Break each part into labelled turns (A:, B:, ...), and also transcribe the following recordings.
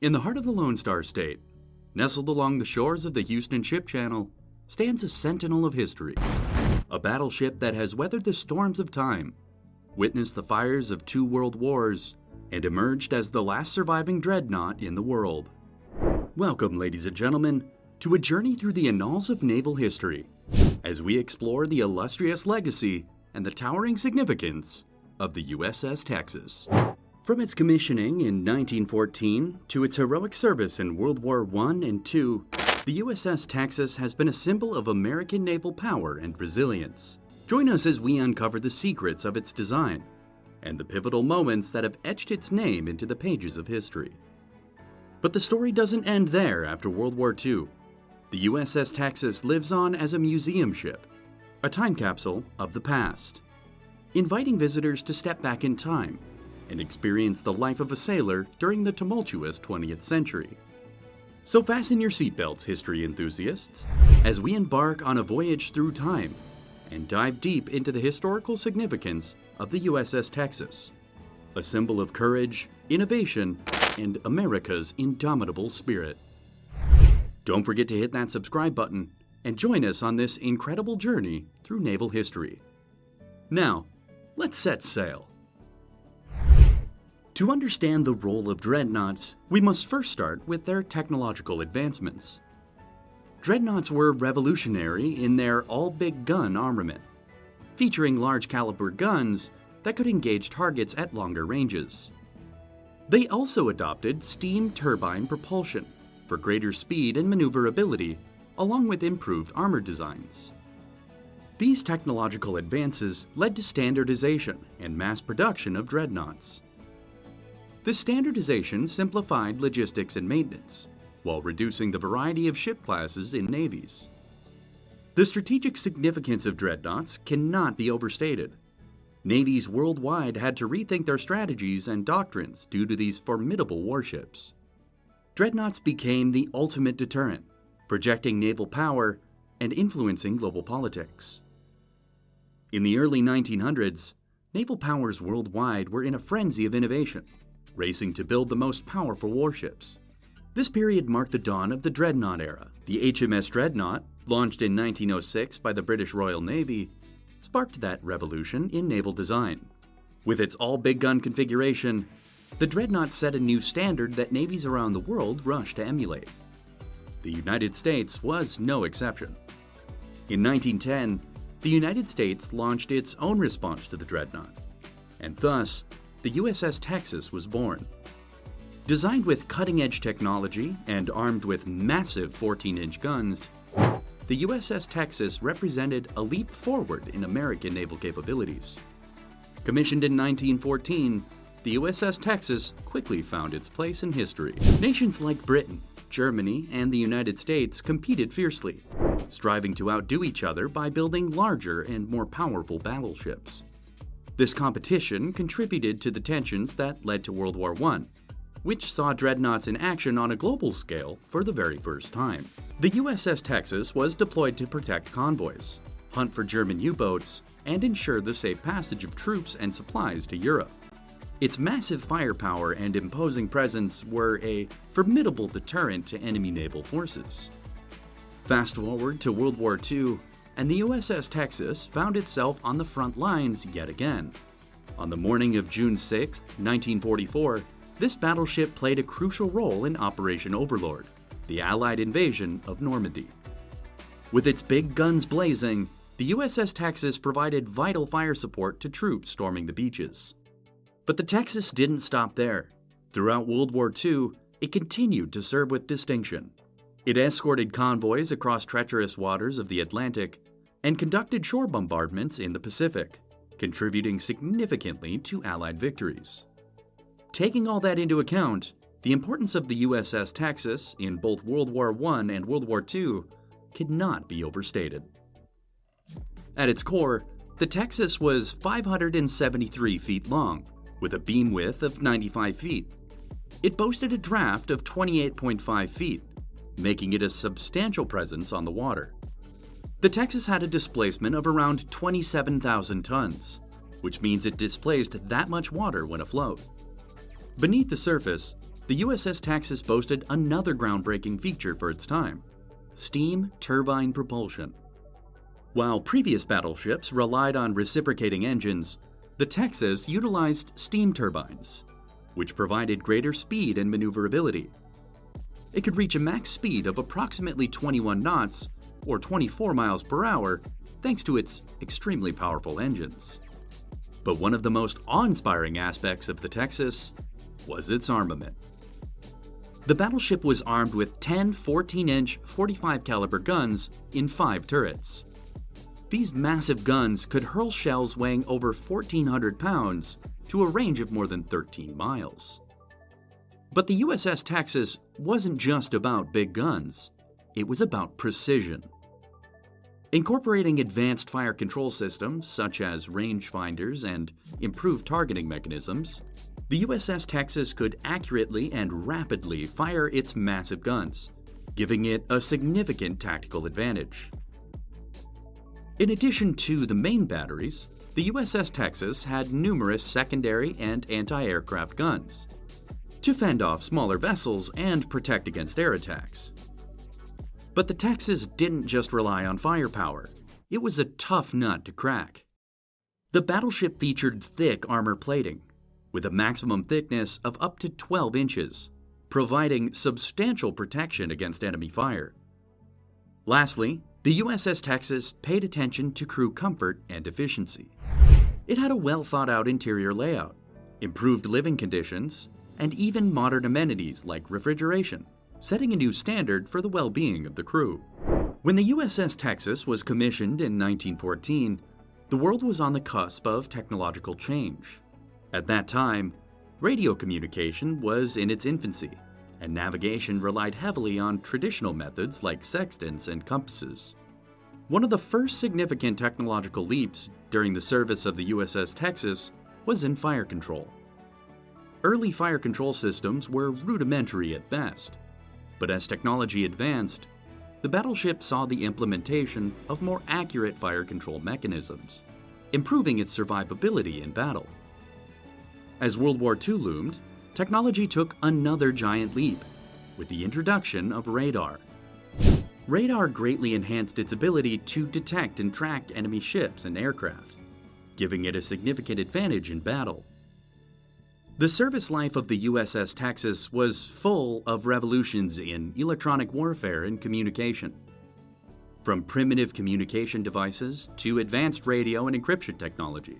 A: In the heart of the Lone Star State, nestled along the shores of the Houston Ship Channel, stands a sentinel of history. A battleship that has weathered the storms of time, witnessed the fires of 2 world wars, and emerged as the last surviving dreadnought in the world. Welcome, ladies and gentlemen, to a journey through the annals of naval history, as we explore the illustrious legacy and the towering significance of the USS Texas. From its commissioning in 1914 to its heroic service in World War I and II, the USS Texas has been a symbol of American naval power and resilience. Join us as we uncover the secrets of its design and the pivotal moments that have etched its name into the pages of history. But the story doesn't end there after World War II. The USS Texas lives on as a museum ship, a time capsule of the past, inviting visitors to step back in time and experience the life of a sailor during the tumultuous 20th century. So fasten your seatbelts, history enthusiasts, as we embark on a voyage through time and dive deep into the historical significance of the USS Texas, a symbol of courage, innovation, and America's indomitable spirit. Don't forget to hit that subscribe button and join us on this incredible journey through naval history. Now, let's set sail. To understand the role of dreadnoughts, we must first start with their technological advancements. Dreadnoughts were revolutionary in their all-big gun armament, featuring large caliber guns that could engage targets at longer ranges. They also adopted steam turbine propulsion for greater speed and maneuverability, along with improved armor designs. These technological advances led to standardization and mass production of dreadnoughts. This standardization simplified logistics and maintenance, while reducing the variety of ship classes in navies. The strategic significance of dreadnoughts cannot be overstated. Navies worldwide had to rethink their strategies and doctrines due to these formidable warships. Dreadnoughts became the ultimate deterrent, projecting naval power and influencing global politics. In the early 1900s, naval powers worldwide were in a frenzy of innovation, racing to build the most powerful warships. This period marked the dawn of the dreadnought era. The HMS Dreadnought, launched in 1906 by the British Royal Navy, sparked that revolution in naval design. With its all-big gun configuration, the dreadnought set a new standard that navies around the world rushed to emulate. The United States was no exception. In 1910, the United States launched its own response to the dreadnought, and thus, the USS Texas was born. Designed with cutting-edge technology and armed with massive 14-inch guns, the USS Texas represented a leap forward in American naval capabilities. Commissioned in 1914, the USS Texas quickly found its place in history. Nations like Britain, Germany, and the United States competed fiercely, striving to outdo each other by building larger and more powerful battleships. This competition contributed to the tensions that led to World War I, which saw dreadnoughts in action on a global scale for the very first time. The USS Texas was deployed to protect convoys, hunt for German U-boats, and ensure the safe passage of troops and supplies to Europe. Its massive firepower and imposing presence were a formidable deterrent to enemy naval forces. Fast forward to World War II, and the USS Texas found itself on the front lines yet again. On the morning of June 6, 1944, this battleship played a crucial role in Operation Overlord, the Allied invasion of Normandy. With its big guns blazing, the USS Texas provided vital fire support to troops storming the beaches. But the Texas didn't stop there. Throughout World War II, it continued to serve with distinction. It escorted convoys across treacherous waters of the Atlantic and conducted shore bombardments in the Pacific, contributing significantly to Allied victories. Taking all that into account, the importance of the USS Texas in both World War I and World War II could not be overstated. At its core, the Texas was 573 feet long, with a beam width of 95 feet. It boasted a draft of 28.5 feet, making it a substantial presence on the water. The Texas had a displacement of around 27,000 tons, which means it displaced that much water when afloat. Beneath the surface, the USS Texas boasted another groundbreaking feature for its time: steam turbine propulsion. While previous battleships relied on reciprocating engines, the Texas utilized steam turbines, which provided greater speed and maneuverability. It could reach a max speed of approximately 21 knots, or 24 miles per hour, thanks to its extremely powerful engines. But one of the most awe-inspiring aspects of the Texas was its armament. The battleship was armed with 10 14-inch 45 caliber guns in 5 turrets. These massive guns could hurl shells weighing over 1,400 pounds to a range of more than 13 miles. But the USS Texas wasn't just about big guns, it was about precision. Incorporating advanced fire control systems such as rangefinders and improved targeting mechanisms, the USS Texas could accurately and rapidly fire its massive guns, giving it a significant tactical advantage. In addition to the main batteries, the USS Texas had numerous secondary and anti-aircraft guns to fend off smaller vessels and protect against air attacks. But the Texas didn't just rely on firepower. It was a tough nut to crack. The battleship featured thick armor plating, with a maximum thickness of up to 12 inches, providing substantial protection against enemy fire. Lastly, the USS Texas paid attention to crew comfort and efficiency. It had a well-thought-out interior layout, improved living conditions, and even modern amenities like refrigeration, setting a new standard for the well-being of the crew. When the USS Texas was commissioned in 1914, the world was on the cusp of technological change. At that time, radio communication was in its infancy, and navigation relied heavily on traditional methods like sextants and compasses. One of the first significant technological leaps during the service of the USS Texas was in fire control. Early fire control systems were rudimentary at best, but as technology advanced, the battleship saw the implementation of more accurate fire control mechanisms, improving its survivability in battle. As World War II loomed, technology took another giant leap with the introduction of radar. Radar greatly enhanced its ability to detect and track enemy ships and aircraft, giving it a significant advantage in battle. The service life of the USS Texas was full of revolutions in electronic warfare and communication. From primitive communication devices to advanced radio and encryption technology,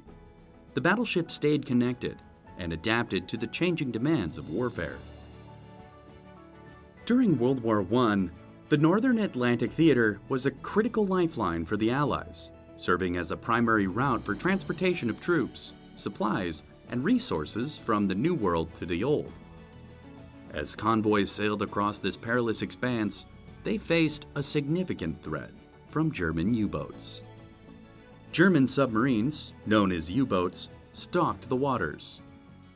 A: the battleship stayed connected and adapted to the changing demands of warfare. During World War I, the Northern Atlantic Theater was a critical lifeline for the Allies, serving as a primary route for transportation of troops, supplies, and resources from the New World to the Old. As convoys sailed across this perilous expanse, they faced a significant threat from German U-boats. German submarines, known as U-boats, stalked the waters,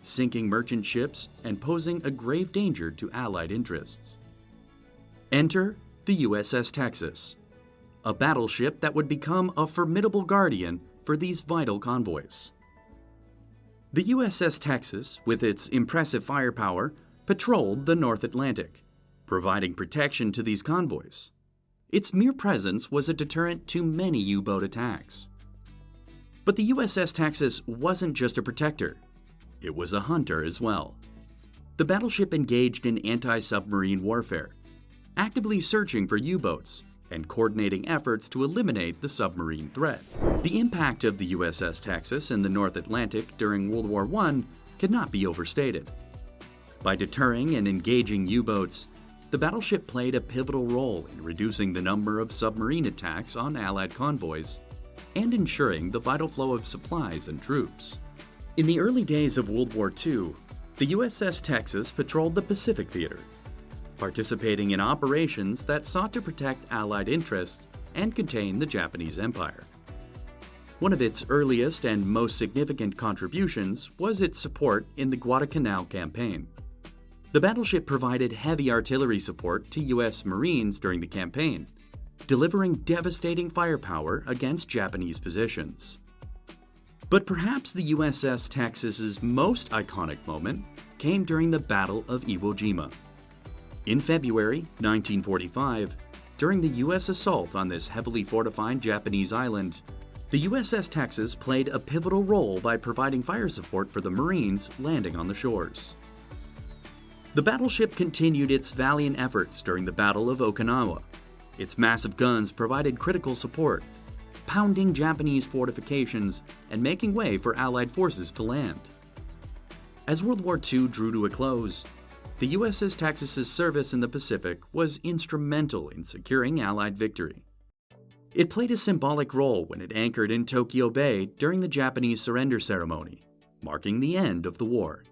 A: sinking merchant ships and posing a grave danger to Allied interests. Enter the USS Texas, a battleship that would become a formidable guardian for these vital convoys. The USS Texas, with its impressive firepower, patrolled the North Atlantic, providing protection to these convoys. Its mere presence was a deterrent to many U-boat attacks. But the USS Texas wasn't just a protector. It was a hunter as well. The battleship engaged in anti-submarine warfare, actively searching for U-boats and coordinating efforts to eliminate the submarine threat. The impact of the USS Texas in the North Atlantic during World War I cannot be overstated. By deterring and engaging U-boats, the battleship played a pivotal role in reducing the number of submarine attacks on Allied convoys and ensuring the vital flow of supplies and troops. In the early days of World War II, the USS Texas patrolled the Pacific Theater, participating in operations that sought to protect Allied interests and contain the Japanese Empire. One of its earliest and most significant contributions was its support in the Guadalcanal campaign. The battleship provided heavy artillery support to U.S. Marines during the campaign, delivering devastating firepower against Japanese positions. But perhaps the USS Texas's most iconic moment came during the Battle of Iwo Jima. In February 1945, during the U.S. assault on this heavily fortified Japanese island, the USS Texas played a pivotal role by providing fire support for the Marines landing on the shores. The battleship continued its valiant efforts during the Battle of Okinawa. Its massive guns provided critical support, pounding Japanese fortifications and making way for Allied forces to land. As World War II drew to a close, the USS Texas's service in the Pacific was instrumental in securing Allied victory. It played a symbolic role when it anchored in Tokyo Bay during the Japanese surrender ceremony, marking the end of the war.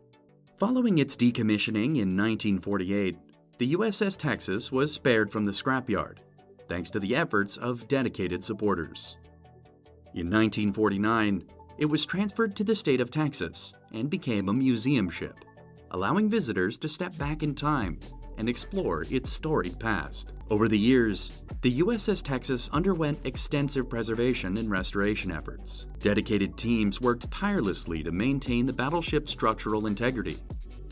A: Following its decommissioning in 1948, the USS Texas was spared from the scrapyard, thanks to the efforts of dedicated supporters. In 1949, it was transferred to the state of Texas and became a museum ship, allowing visitors to step back in time and explore its storied past. Over the years, the USS Texas underwent extensive preservation and restoration efforts. Dedicated teams worked tirelessly to maintain the battleship's structural integrity,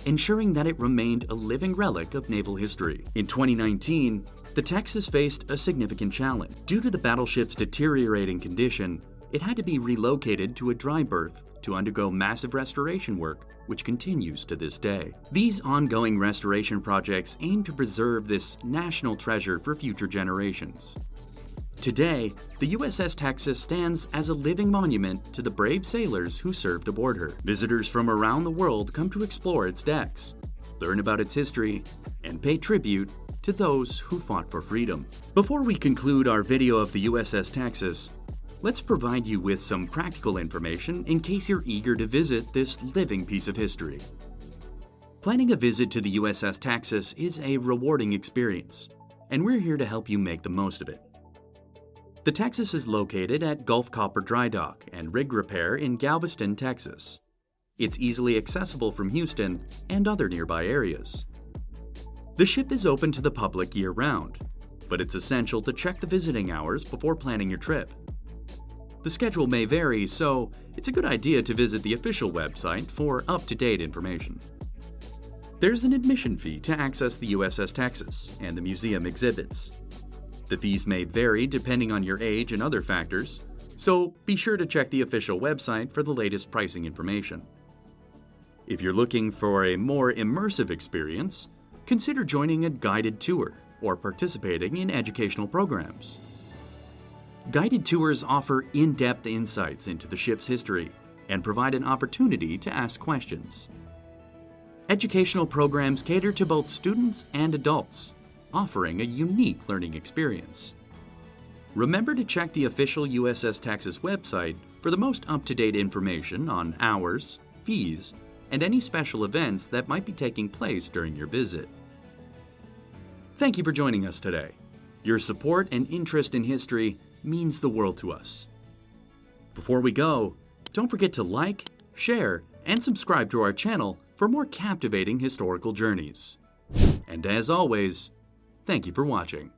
A: ensuring that it remained a living relic of naval history. In 2019, the Texas faced a significant challenge. Due to the battleship's deteriorating condition, it had to be relocated to a dry berth to undergo massive restoration work, which continues to this day. These ongoing restoration projects aim to preserve this national treasure for future generations. Today, the USS Texas stands as a living monument to the brave sailors who served aboard her. Visitors from around the world come to explore its decks, learn about its history, and pay tribute to those who fought for freedom. Before we conclude our video of the USS Texas, let's provide you with some practical information in case you're eager to visit this living piece of history. Planning a visit to the USS Texas is a rewarding experience, and we're here to help you make the most of it. The Texas is located at Gulf Copper Dry Dock and Rig Repair in Galveston, Texas. It's easily accessible from Houston and other nearby areas. The ship is open to the public year-round, but it's essential to check the visiting hours before planning your trip. The schedule may vary, so it's a good idea to visit the official website for up-to-date information. There's an admission fee to access the USS Texas and the museum exhibits. The fees may vary depending on your age and other factors, so be sure to check the official website for the latest pricing information. If you're looking for a more immersive experience, consider joining a guided tour or participating in educational programs. Guided tours offer in-depth insights into the ship's history and provide an opportunity to ask questions. Educational programs cater to both students and adults, offering a unique learning experience. Remember to check the official USS Texas website for the most up-to-date information on hours, fees, and any special events that might be taking place during your visit. Thank you for joining us today. Your support and interest in history means the world to us. Before we go, don't forget to like, share, and subscribe to our channel for more captivating historical journeys. And as always, thank you for watching.